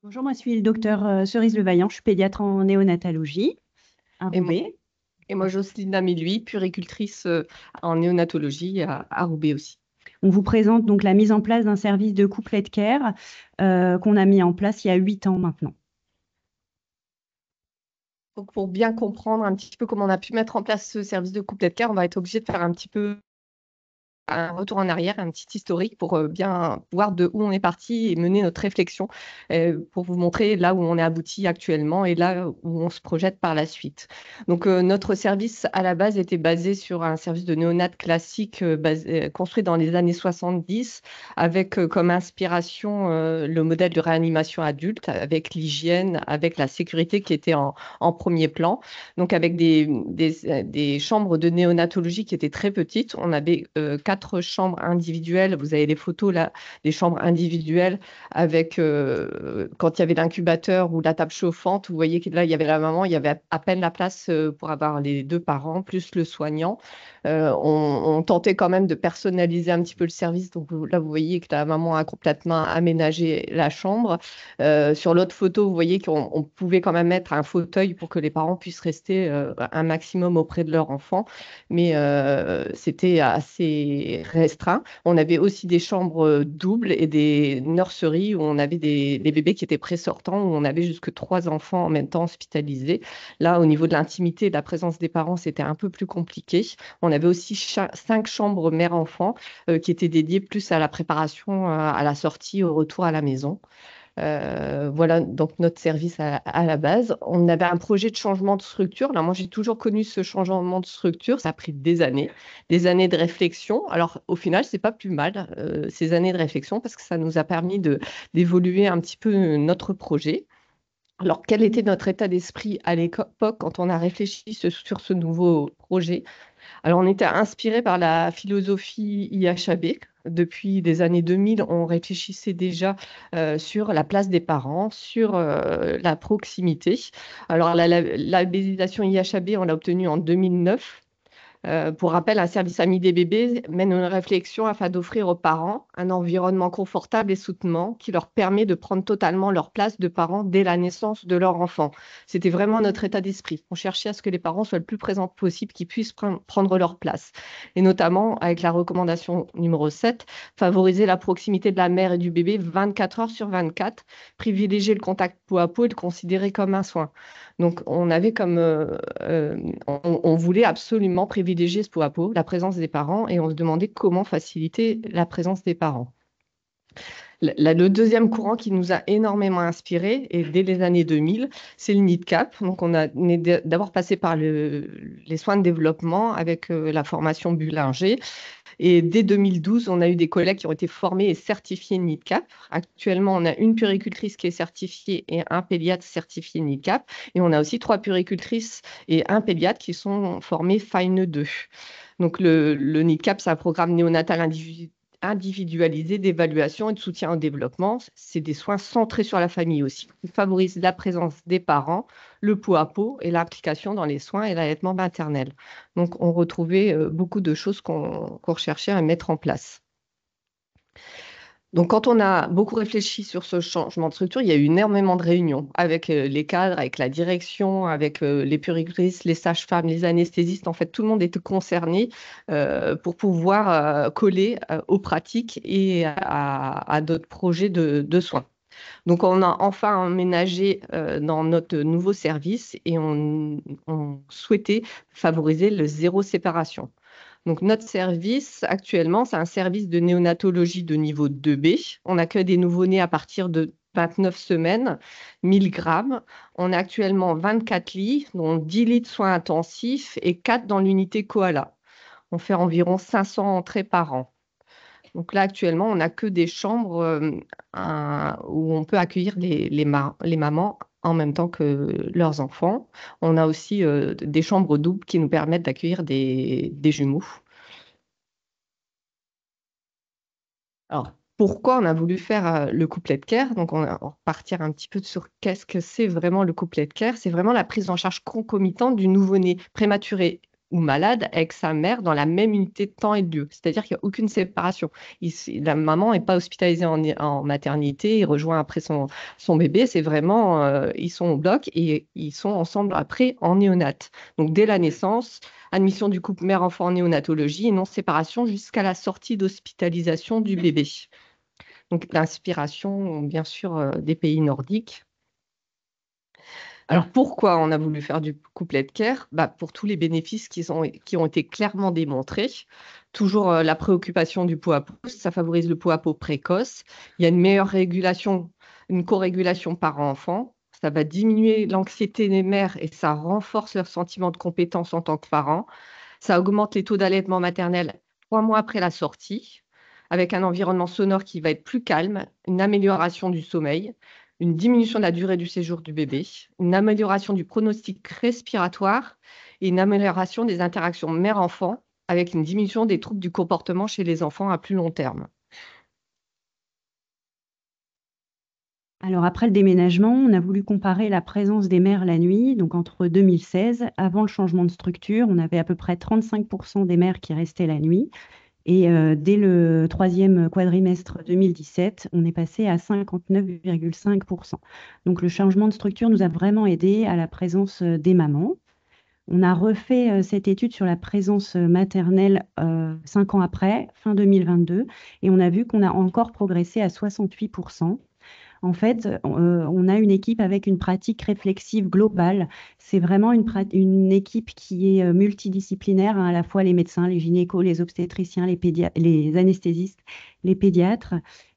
Bonjour, moi je suis le docteur Cerise Levaillant, je suis pédiatre en néonatologie à Et moi, Roubaix. et moi, Jocelyne Lamé-Lui, puéricultrice en néonatologie à Roubaix aussi. On vous présente donc la mise en place d'un service de couplet care qu'on a mis en place il y a 8 ans maintenant. Donc, pour bien comprendre un petit peu comment on a pu mettre en place ce service de couplet de care, on va être obligé de faire un petit peu un retour en arrière, un petit historique pour bien voir de où on est parti et mener notre réflexion pour vous montrer là où on est abouti actuellement et là où on se projette par la suite. Donc, notre service à la base était basé sur un service de néonat classique construit dans les années 70 avec comme inspiration le modèle de réanimation adulte avec l'hygiène, avec la sécurité qui était en premier plan. Donc, avec des chambres de néonatologie qui étaient très petites. On avait quatre chambres individuelles. Vous avez les photos là, des chambres individuelles avec, quand il y avait l'incubateur ou la table chauffante, vous voyez que là, il y avait la maman, il y avait à peine la place pour avoir les deux parents, plus le soignant. On tentait quand même de personnaliser un petit peu le service. Donc là, vous voyez que la maman a complètement aménagé la chambre. Sur l'autre photo, vous voyez qu'on pouvait quand même mettre un fauteuil pour que les parents puissent rester un maximum auprès de leur enfant, mais c'était assez restreint. On avait aussi des chambres doubles et des nurseries où on avait des bébés qui étaient pré-sortants, où on avait jusque trois enfants en même temps hospitalisés. Là, au niveau de l'intimité et de la présence des parents, c'était un peu plus compliqué. On avait aussi cinq chambres mère-enfant qui étaient dédiées plus à la préparation à la sortie, au retour à la maison. Voilà donc notre service à la base. On avait un projet de changement de structure. Là, moi, j'ai toujours connu ce changement de structure. Ça a pris des années de réflexion. Alors, au final, c'est pas plus mal ces années de réflexion parce que ça nous a permis d'évoluer un petit peu notre projet. Alors, quel était notre état d'esprit à l'époque quand on a réfléchi sur ce nouveau projet? Alors, on était inspiré par la philosophie IHAB. Depuis les années 2000, on réfléchissait déjà sur la place des parents, sur la proximité. Alors, la labellisation IHAB, on l'a obtenue en 2009. Pour rappel, un service ami des bébés mène une réflexion afin d'offrir aux parents un environnement confortable et soutenant qui leur permet de prendre totalement leur place de parents dès la naissance de leur enfant. C'était vraiment notre état d'esprit. On cherchait à ce que les parents soient le plus présents possible, qu'ils puissent prendre leur place. Et notamment, avec la recommandation numéro 7, favoriser la proximité de la mère et du bébé 24 heures sur 24, privilégier le contact peau à peau et le considérer comme un soin. Donc, on avait comme, on voulait absolument privilégier ce pot à pot, la présence des parents, et on se demandait comment faciliter la présence des parents. Le deuxième courant qui nous a énormément inspiré, et dès les années 2000, c'est le NIDCAP. Donc, on est d'abord passé par les soins de développement avec la formation Bullinger. Et dès 2012, on a eu des collègues qui ont été formés et certifiés NIDCAP. Actuellement, on a une puéricultrice qui est certifiée et un pédiatre certifié NIDCAP. Et on a aussi trois puéricultrices et un pédiatre qui sont formés FINE 2. Donc, le NIDCAP, c'est un programme néonatal individualisé d'évaluation et de soutien au développement. C'est des soins centrés sur la famille aussi, qui favorisent la présence des parents, le pot à pot et l'implication dans les soins et l'allaitement maternel. Donc, on retrouvait beaucoup de choses qu'on recherchait à mettre en place. Donc, quand on a beaucoup réfléchi sur ce changement de structure, il y a eu énormément de réunions avec les cadres, avec la direction, avec les puéricultrices, les sages-femmes, les anesthésistes. En fait, tout le monde était concerné pour pouvoir coller aux pratiques et à d'autres projets de soins. Donc, on a enfin emménagé dans notre nouveau service et on souhaitait favoriser le zéro séparation. Donc, notre service, actuellement, c'est un service de néonatologie de niveau 2B. On accueille des nouveau-nés à partir de 29 semaines, 1000 grammes. On a actuellement 24 lits, dont 10 lits de soins intensifs et 4 dans l'unité Koala. On fait environ 500 entrées par an. Donc là, actuellement, on n'a que des chambres où on peut accueillir les mamans en même temps que leurs enfants. On a aussi des chambres doubles qui nous permettent d'accueillir des jumeaux. Alors, pourquoi on a voulu faire le couplet de care? Donc, on va repartir un petit peu sur qu'est-ce que c'est vraiment le couplet de care. C'est vraiment la prise en charge concomitante du nouveau-né prématuré ou malade avec sa mère dans la même unité de temps et de lieu. C'est-à-dire qu'il n'y a aucune séparation. La maman n'est pas hospitalisée en maternité et rejoint après son bébé. C'est vraiment, ils sont au bloc et ils sont ensemble après en néonat. Donc, dès la naissance, admission du couple mère-enfant en néonatologie et non séparation jusqu'à la sortie d'hospitalisation du bébé. Donc, l'inspiration, bien sûr, des pays nordiques. Alors, pourquoi on a voulu faire du couplet care? Pour tous les bénéfices qui ont été clairement démontrés. Toujours la préoccupation du pot à peau, ça favorise le pot à peau précoce. Il y a une meilleure régulation, une co-régulation parent-enfant. Ça va diminuer l'anxiété des mères et ça renforce leur sentiment de compétence en tant que parents. Ça augmente les taux d'allaitement maternel 3 mois après la sortie, avec un environnement sonore qui va être plus calme, une amélioration du sommeil, une diminution de la durée du séjour du bébé, une amélioration du pronostic respiratoire et une amélioration des interactions mère-enfant, avec une diminution des troubles du comportement chez les enfants à plus long terme. Alors après le déménagement, on a voulu comparer la présence des mères la nuit. Donc entre 2016, avant le changement de structure, on avait à peu près 35% des mères qui restaient la nuit. Et dès le troisième quadrimestre 2017, on est passé à 59,5%. Donc le changement de structure nous a vraiment aidé à la présence des mamans. On a refait cette étude sur la présence maternelle 5 ans après, fin 2022, et on a vu qu'on a encore progressé à 68%. En fait, on a une équipe avec une pratique réflexive globale. C'est vraiment une équipe qui est multidisciplinaire, hein, à la fois les médecins, les gynécos, les obstétriciens, les anesthésistes, les pédiatres,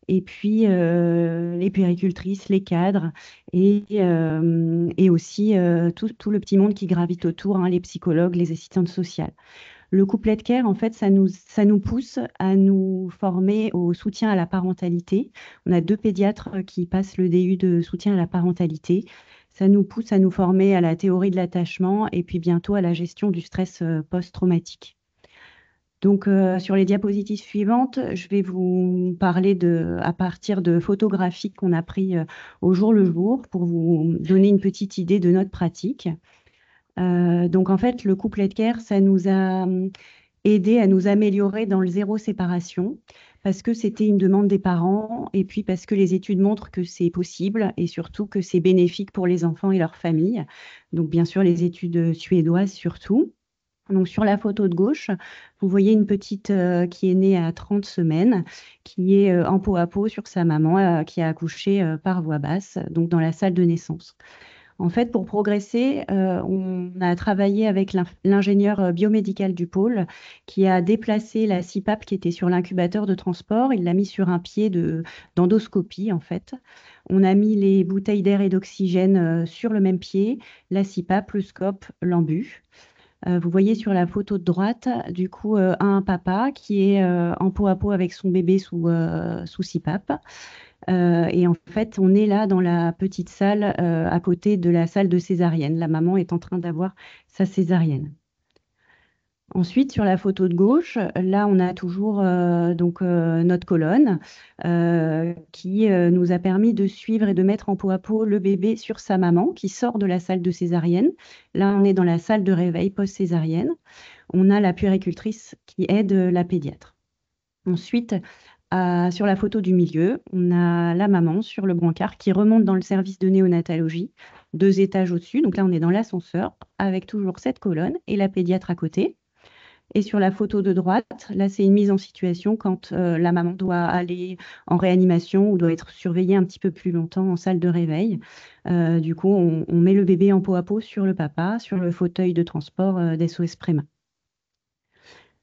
et puis les puéricultrices, les cadres, et aussi tout le petit monde qui gravite autour, hein, les psychologues, les assistantes sociales. Le couplet care, en fait, ça nous pousse à nous former au soutien à la parentalité. On a 2 pédiatres qui passent le DU de soutien à la parentalité. Ça nous pousse à nous former à la théorie de l'attachement et puis bientôt à la gestion du stress post-traumatique. Donc, sur les diapositives suivantes, je vais vous parler à partir de photographies qu'on a prises au jour le jour pour vous donner une petite idée de notre pratique. Donc, en fait, le couplet care, ça nous a aidé à nous améliorer dans le zéro séparation parce que c'était une demande des parents et puis parce que les études montrent que c'est possible et surtout que c'est bénéfique pour les enfants et leurs familles. Donc, bien sûr, les études suédoises surtout. Donc, sur la photo de gauche, vous voyez une petite qui est née à 30 semaines, qui est en peau à peau sur sa maman, qui a accouché par voie basse, donc dans la salle de naissance. En fait, pour progresser, on a travaillé avec l'ingénieur biomédical du pôle qui a déplacé la CPAP qui était sur l'incubateur de transport. Il l'a mis sur un pied d'endoscopie, en fait. On a mis les bouteilles d'air et d'oxygène sur le même pied, la CPAP, le scope, l'embu. Vous voyez sur la photo de droite, du coup, un papa qui est en peau à peau avec son bébé sous CPAP. Et en fait, on est là dans la petite salle à côté de la salle de césarienne. La maman est en train d'avoir sa césarienne. Ensuite, sur la photo de gauche, là, on a toujours notre colonne qui nous a permis de suivre et de mettre en peau à peau le bébé sur sa maman qui sort de la salle de césarienne. Là, on est dans la salle de réveil post-césarienne. On a la puéricultrice qui aide la pédiatre. Ensuite, sur la photo du milieu, on a la maman sur le brancard qui remonte dans le service de néonatologie, 2 étages au-dessus. Donc là, on est dans l'ascenseur avec toujours cette colonne et la pédiatre à côté. Et sur la photo de droite, là, c'est une mise en situation quand la maman doit aller en réanimation ou doit être surveillée un petit peu plus longtemps en salle de réveil. Du coup, on met le bébé en peau à peau sur le papa, sur le fauteuil de transport d'SOS Préma.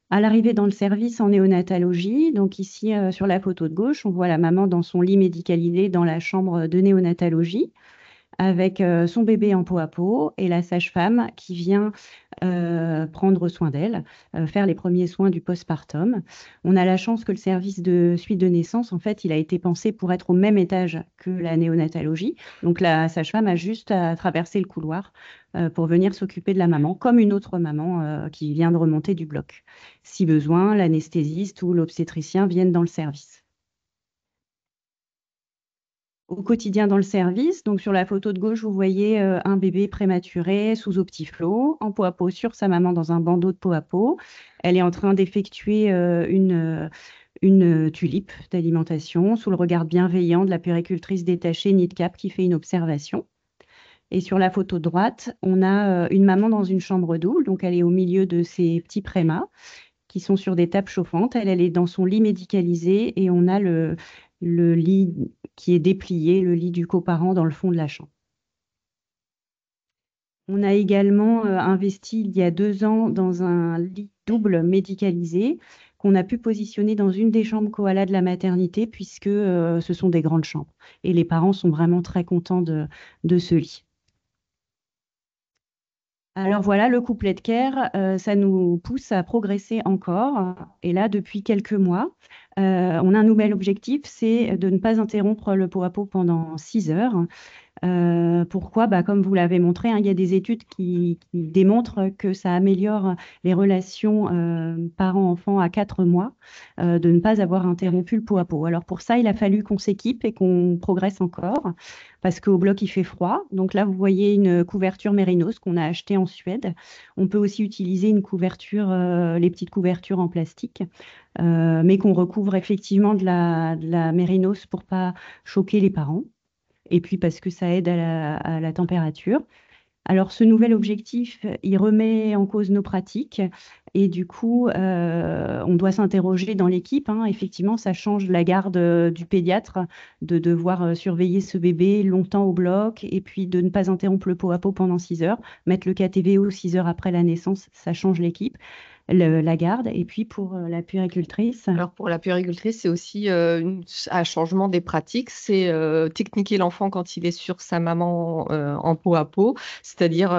À l'arrivée dans le service en néonatologie, donc ici sur la photo de gauche, on voit la maman dans son lit médicalisé dans la chambre de néonatologie avec son bébé en peau à peau et la sage-femme qui vient prendre soin d'elle, faire les premiers soins du postpartum. On a la chance que le service de suite de naissance, en fait, il a été pensé pour être au même étage que la néonatologie. Donc la sage-femme a juste à traverser le couloir pour venir s'occuper de la maman, comme une autre maman qui vient de remonter du bloc. Si besoin, l'anesthésiste ou l'obstétricien viennent dans le service. au quotidien dans le service. Donc, sur la photo de gauche, vous voyez un bébé prématuré sous au petit flot, en peau à peau sur sa maman dans un bandeau de peau à peau. Elle est en train d'effectuer une tulipe d'alimentation sous le regard bienveillant de la puéricultrice détachée NIDCAP qui fait une observation. Et sur la photo de droite, on a une maman dans une chambre double, donc elle est au milieu de ses petits prémas qui sont sur des tables chauffantes. Elle est dans son lit médicalisé et on a le lit qui est déplié, le lit du coparent dans le fond de la chambre. On a également investi il y a 2 ans dans un lit double médicalisé qu'on a pu positionner dans une des chambres koala de la maternité puisque ce sont des grandes chambres. Et les parents sont vraiment très contents de ce lit. Alors voilà, le couplet de care, ça nous pousse à progresser encore. Et là, depuis quelques mois, on a un nouvel objectif, c'est de ne pas interrompre le pot à pot pendant 6 heures. Pourquoi? Comme vous l'avez montré, hein, il y a des études qui démontrent que ça améliore les relations parents-enfants à 4 mois, de ne pas avoir interrompu le pot à pot. Alors pour ça, il a fallu qu'on s'équipe et qu'on progresse encore, parce qu'au bloc, il fait froid. Donc là, vous voyez une couverture Mérinos qu'on a achetée en Suède. On peut aussi utiliser une couverture, les petites couvertures en plastique, mais qu'on recouvre effectivement de la Mérinos pour pas choquer les parents et puis parce que ça aide à la température. Alors, ce nouvel objectif, il remet en cause nos pratiques et du coup, on doit s'interroger dans l'équipe, hein. Effectivement, ça change la garde du pédiatre de devoir surveiller ce bébé longtemps au bloc et puis de ne pas interrompre le pot à pot pendant 6 heures. Mettre le KTVO 6 heures après la naissance, ça change l'équipe, la garde. Et puis pour la puéricultrice. Alors pour la puéricultrice, c'est aussi un changement des pratiques. C'est techniquer l'enfant quand il est sur sa maman en peau à peau, c'est-à-dire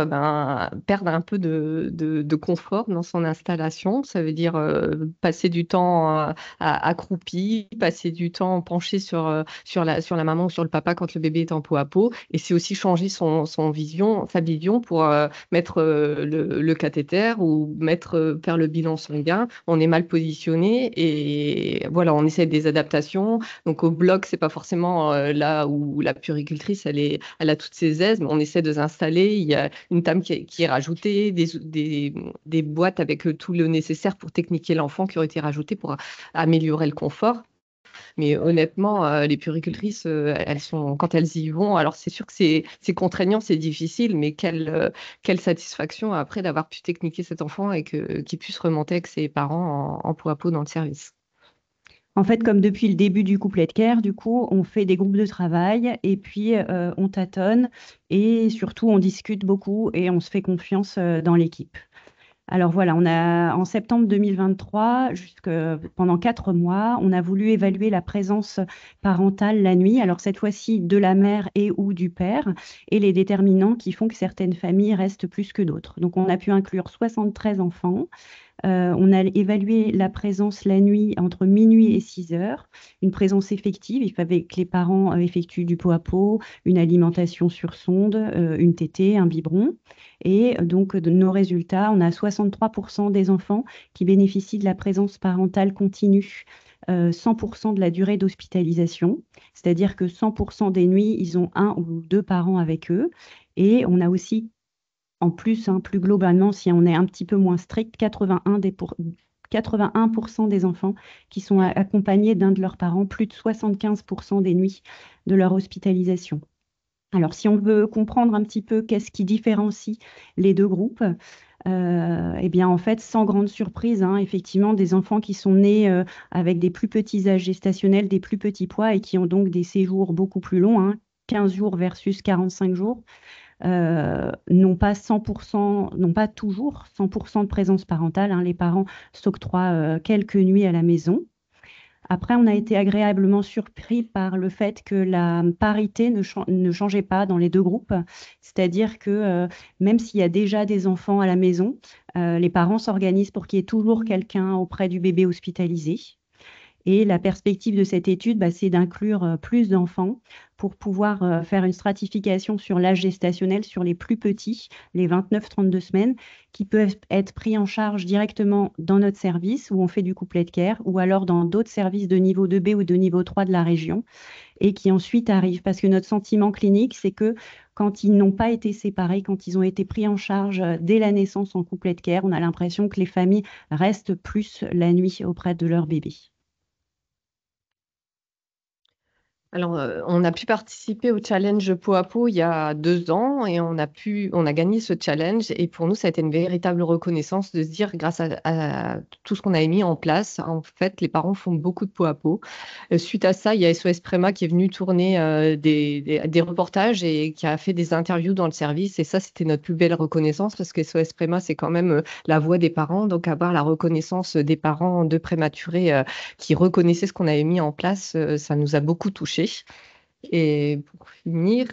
perdre un peu de confort dans son installation. Ça veut dire passer du temps accroupi, passer du temps penché sur la maman ou sur le papa quand le bébé est en peau à peau. Et c'est aussi changer sa vision pour mettre le cathéter ou faire le bilan sanguin. On est mal positionné et voilà, on essaie des adaptations. Donc au bloc, c'est pas forcément là où la puéricultrice, elle a toutes ses aises, mais on essaie de s'installer. Il y a une table qui est rajoutée, des boîtes avec tout le nécessaire pour techniquer l'enfant qui ont été rajoutées pour améliorer le confort. Mais honnêtement, les puéricultrices, quand elles y vont, alors c'est sûr que c'est contraignant, c'est difficile, mais quelle satisfaction après d'avoir pu techniquer cet enfant et qu'il puisse remonter avec ses parents en peau à peau dans le service. En fait, comme depuis le début du couplet de care, du coup, on fait des groupes de travail et puis on tâtonne et surtout on discute beaucoup et on se fait confiance dans l'équipe. Alors voilà, en septembre 2023, pendant 4 mois, on a voulu évaluer la présence parentale la nuit, alors cette fois-ci de la mère et ou du père, et les déterminants qui font que certaines familles restent plus que d'autres. Donc on a pu inclure 73 enfants. On a évalué la présence la nuit entre minuit et 6 heures, une présence effective. Il fallait que les parents effectuent du pot à pot, une alimentation sur sonde, une tétée, un biberon. Et donc, de nos résultats, on a 63% des enfants qui bénéficient de la présence parentale continue, 100% de la durée d'hospitalisation, c'est-à-dire que 100% des nuits, ils ont un ou deux parents avec eux. Et on a aussi en plus, hein, plus globalement, si on est un petit peu moins strict, 81% des enfants qui sont accompagnés d'un de leurs parents, plus de 75% des nuits de leur hospitalisation. Alors, si on veut comprendre un petit peu qu'est-ce qui différencie les deux groupes, eh bien, en fait, sans grande surprise, hein, effectivement, des enfants qui sont nés avec des plus petits âges gestationnels, des plus petits poids et qui ont donc des séjours beaucoup plus longs, hein, 15 jours versus 45 jours, n'ont pas 100%, n'ont pas toujours 100% de présence parentale, hein. Les parents s'octroient quelques nuits à la maison. Après, on a été agréablement surpris par le fait que la parité ne changeait pas dans les deux groupes. C'est-à-dire que même s'il y a déjà des enfants à la maison, les parents s'organisent pour qu'il y ait toujours quelqu'un auprès du bébé hospitalisé. Et la perspective de cette étude, c'est d'inclure plus d'enfants pour pouvoir faire une stratification sur l'âge gestationnel sur les plus petits, les 29-32 semaines, qui peuvent être pris en charge directement dans notre service où on fait du couplet care ou alors dans d'autres services de niveau 2B ou de niveau 3 de la région et qui ensuite arrivent. Parce que notre sentiment clinique, c'est que quand ils n'ont pas été séparés, quand ils ont été pris en charge dès la naissance en couplet care, on a l'impression que les familles restent plus la nuit auprès de leur bébé. Alors, on a pu participer au challenge Peau à Peau il y a 2 ans et on a gagné ce challenge et pour nous, ça a été une véritable reconnaissance de se dire grâce à tout ce qu'on a mis en place, en fait, les parents font beaucoup de peau à peau. Suite à ça, il y a SOS Préma qui est venu tourner des reportages et qui a fait des interviews dans le service et ça, c'était notre plus belle reconnaissance parce que SOS Préma, c'est quand même la voix des parents. Donc, avoir la reconnaissance des parents de prématurés qui reconnaissaient ce qu'on avait mis en place, ça nous a beaucoup touchés. Et pour finir,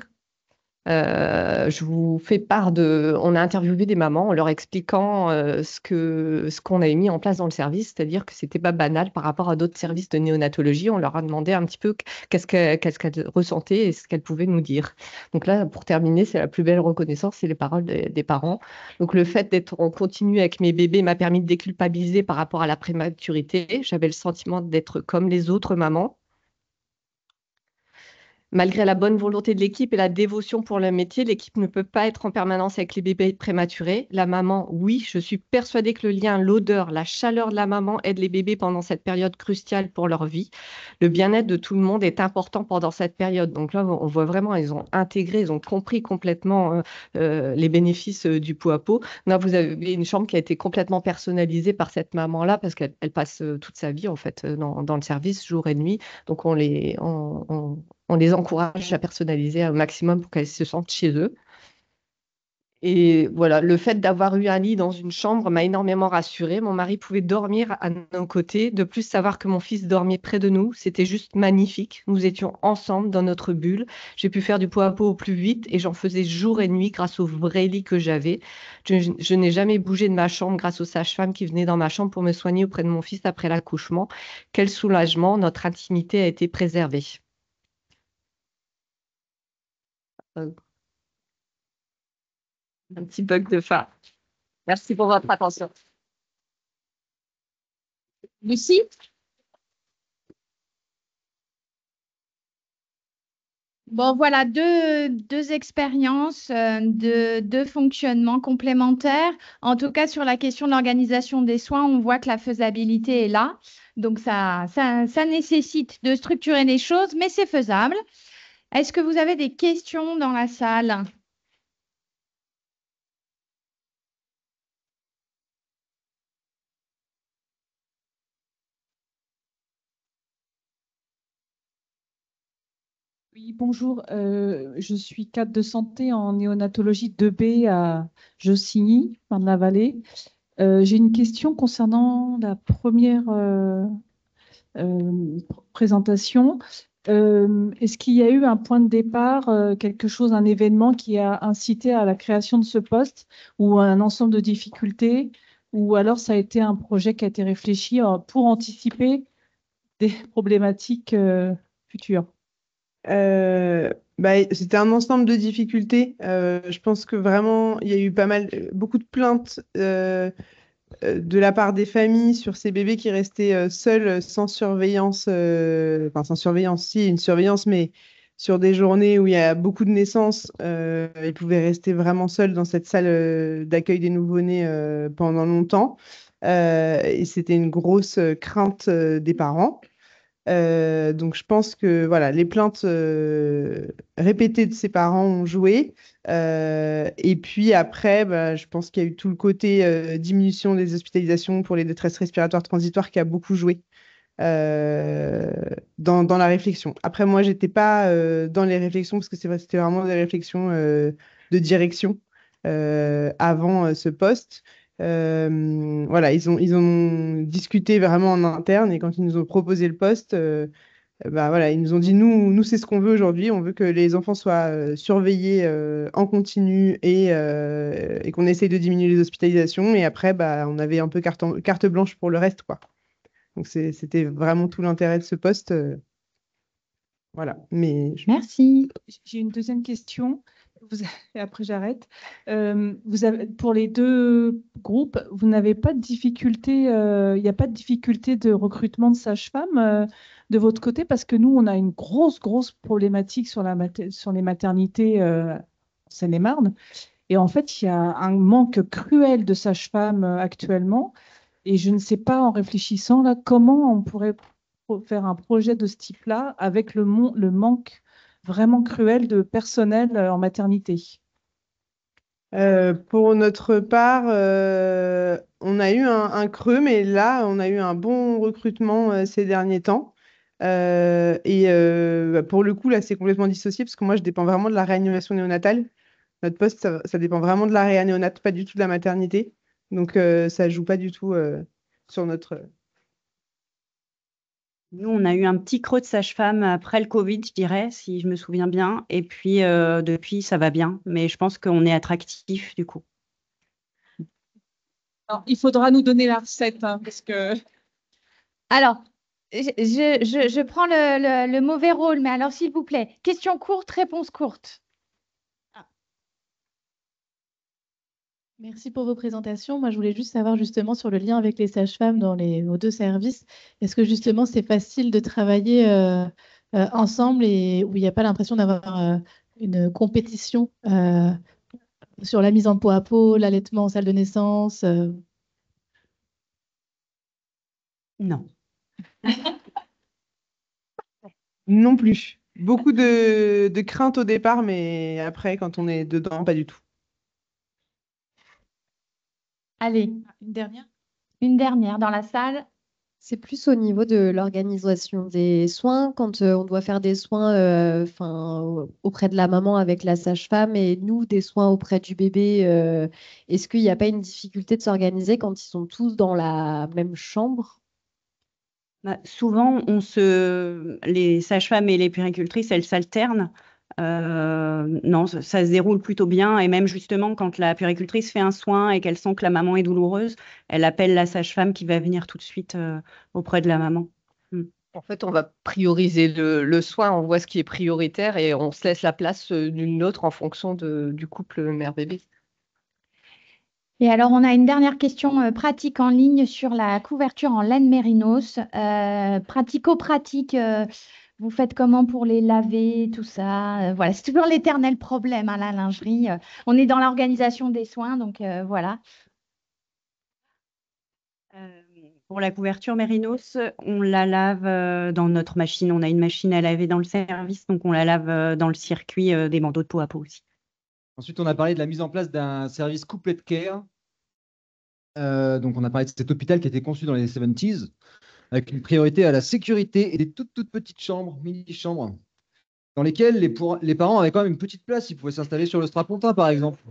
je vous fais part on a interviewé des mamans en leur expliquant ce qu'on avait mis en place dans le service, c'est-à-dire que c'était pas banal par rapport à d'autres services de néonatologie. On leur a demandé un petit peu qu'est-ce qu'elles ressentaient et ce qu'elles pouvaient nous dire. Donc là, pour terminer, c'est la plus belle reconnaissance, c'est les paroles des parents. Donc le fait d'être en continu avec mes bébés m'a permis de déculpabiliser par rapport à la prématurité. J'avais le sentiment d'être comme les autres mamans. Malgré la bonne volonté de l'équipe et la dévotion pour le métier, l'équipe ne peut pas être en permanence avec les bébés prématurés. La maman, oui, je suis persuadée que le lien, l'odeur, la chaleur de la maman aide les bébés pendant cette période cruciale pour leur vie. Le bien-être de tout le monde est important pendant cette période. Donc là, on voit vraiment, ils ont intégré, ils ont compris complètement les bénéfices du pot à pot. Là, vous avez une chambre qui a été complètement personnalisée par cette maman-là parce qu'elle passe toute sa vie en fait dans le service, jour et nuit. Donc on les encourage à personnaliser un maximum pour qu'elles se sentent chez eux. Et voilà, le fait d'avoir eu un lit dans une chambre m'a énormément rassurée. Mon mari pouvait dormir à nos côtés. De plus, savoir que mon fils dormait près de nous, c'était juste magnifique. Nous étions ensemble dans notre bulle. J'ai pu faire du pot à pot au plus vite et j'en faisais jour et nuit grâce au vrai lit que j'avais. Je n'ai jamais bougé de ma chambre grâce aux sages-femmes qui venaient dans ma chambre pour me soigner auprès de mon fils après l'accouchement. Quel soulagement, notre intimité a été préservée. Un petit bug de fin. Merci pour votre attention. Lucie? Bon, voilà deux expériences, deux fonctionnements complémentaires. En tout cas, sur la question de l'organisation des soins, on voit que la faisabilité est là. Donc, ça nécessite de structurer les choses, mais c'est faisable. Est-ce que vous avez des questions dans la salle? Oui, bonjour. Je suis cadre de santé en néonatologie 2B à Jossigny, Marne-la-Vallée. J'ai une question concernant la première présentation. Est-ce qu'il y a eu un point de départ, quelque chose, un événement qui a incité à la création de ce poste ou un ensemble de difficultés, ou alors ça a été un projet qui a été réfléchi pour anticiper des problématiques futures? C'était un ensemble de difficultés. Je pense que vraiment, il y a eu beaucoup de plaintes de la part des familles sur ces bébés qui restaient seuls, sans surveillance, enfin sans surveillance, si, une surveillance, mais sur des journées où il y a beaucoup de naissances, ils pouvaient rester vraiment seuls dans cette salle d'accueil des nouveau-nés pendant longtemps. Et c'était une grosse crainte des parents. Donc je pense que voilà, les plaintes répétées de ses parents ont joué. Et puis après, je pense qu'il y a eu tout le côté diminution des hospitalisations pour les détresses respiratoires transitoires qui a beaucoup joué dans la réflexion. Après, moi, j'étais pas dans les réflexions parce que c'était vraiment des réflexions de direction avant ce poste. Voilà, ils ont discuté vraiment en interne et quand ils nous ont proposé le poste, voilà, ils nous ont dit nous c'est ce qu'on veut aujourd'hui. On veut que les enfants soient surveillés en continu et qu'on essaye de diminuer les hospitalisations. Et après, on avait un peu carte blanche pour le reste, quoi. Donc, c'était vraiment tout l'intérêt de ce poste. Voilà. Mais Merci. J'ai une deuxième question. Et après, j'arrête. Pour les deux groupes, vous n'avez pas de difficulté, il n'y a pas de difficulté de recrutement de sages-femmes de votre côté, parce que nous, on a une grosse problématique sur les maternités en Seine-et-Marne. Et en fait, il y a un manque cruel de sages-femmes actuellement. Et je ne sais pas, en réfléchissant là, comment on pourrait faire un projet de ce type-là avec le manque vraiment cruel de personnel en maternité. pour notre part, on a eu un creux, mais là, on a eu un bon recrutement ces derniers temps. Pour le coup, là, c'est complètement dissocié parce que moi, je dépends vraiment de la réanimation néonatale. Notre poste, ça dépend vraiment de la réa néonate, pas du tout de la maternité. Donc, ça joue pas du tout sur notre. Nous, on a eu un petit creux de sage-femme après le Covid, je dirais, si je me souviens bien. Et puis, depuis, ça va bien. Mais je pense qu'on est attractif, du coup. Alors, il faudra nous donner la recette, hein, parce que Alors, je prends le mauvais rôle, mais alors, s'il vous plaît, question courte, réponse courte. Merci pour vos présentations. Moi, je voulais juste savoir justement sur le lien avec les sages-femmes dans vos deux services. Est-ce que justement c'est facile de travailler ensemble et où il n'y a pas l'impression d'avoir une compétition sur la mise en peau à peau, l'allaitement en salle de naissance Non. Non plus. Beaucoup de craintes au départ, mais après, quand on est dedans, pas du tout. Allez, Une dernière? une dernière dans la salle. C'est plus au niveau de l'organisation des soins, quand on doit faire des soins auprès de la maman avec la sage-femme et nous, des soins auprès du bébé. Est-ce qu'il n'y a pas une difficulté de s'organiser quand ils sont tous dans la même chambre? Souvent, les sages-femmes et les puéricultrices, elles s'alternent. Non, ça se déroule plutôt bien. Et même justement, quand la puéricultrice fait un soin et qu'elle sent que la maman est douloureuse, elle appelle la sage-femme qui va venir tout de suite auprès de la maman. En fait, on va prioriser le soin, on voit ce qui est prioritaire et on se laisse la place d'une autre en fonction du couple mère-bébé. Et alors, on a une dernière question pratique en ligne sur la couverture en laine mérinos. Pratico-pratique, vous faites comment pour les laver, tout ça? Voilà, c'est toujours l'éternel problème, hein, la lingerie. On est dans l'organisation des soins, donc voilà. Pour la couverture mérinos, on la lave dans notre machine. On a une machine à laver dans le service, donc on la lave dans le circuit des bandeaux de peau à peau aussi. Ensuite, on a parlé de la mise en place d'un service couplet care. Donc, on a parlé de cet hôpital qui a été conçu dans les 70s, avec une priorité à la sécurité et des toutes petites chambres, mini-chambres, dans lesquelles les parents avaient quand même une petite place. Ils pouvaient s'installer sur le strapontin, par exemple.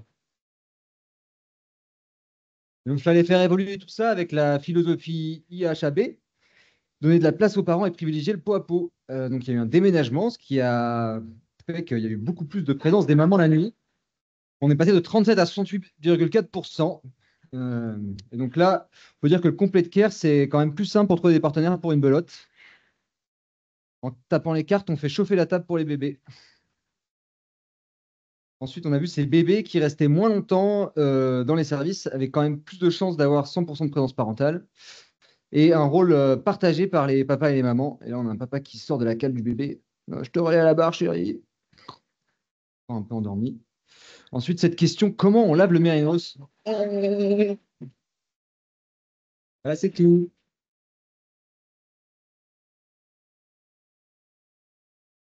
Donc, il fallait faire évoluer tout ça avec la philosophie IHAB, donner de la place aux parents et privilégier le pot à pot. Donc, il y a eu un déménagement, ce qui a fait qu'il y a eu beaucoup plus de présence des mamans la nuit. On est passé de 37 à 68,4%. Et donc là, il faut dire que le Complete Care, c'est quand même plus simple pour trouver des partenaires pour une belote. En tapant les cartes, on fait chauffer la table pour les bébés. Ensuite, on a vu ces bébés qui restaient moins longtemps dans les services, avec quand même plus de chances d'avoir 100% de présence parentale et un rôle partagé par les papas et les mamans. Et là, on a un papa qui sort de la cale du bébé. Je te relais à la barre, chérie. Un peu endormi. Ensuite, cette question, comment on lave le mérinos? Voilà, c'est tout.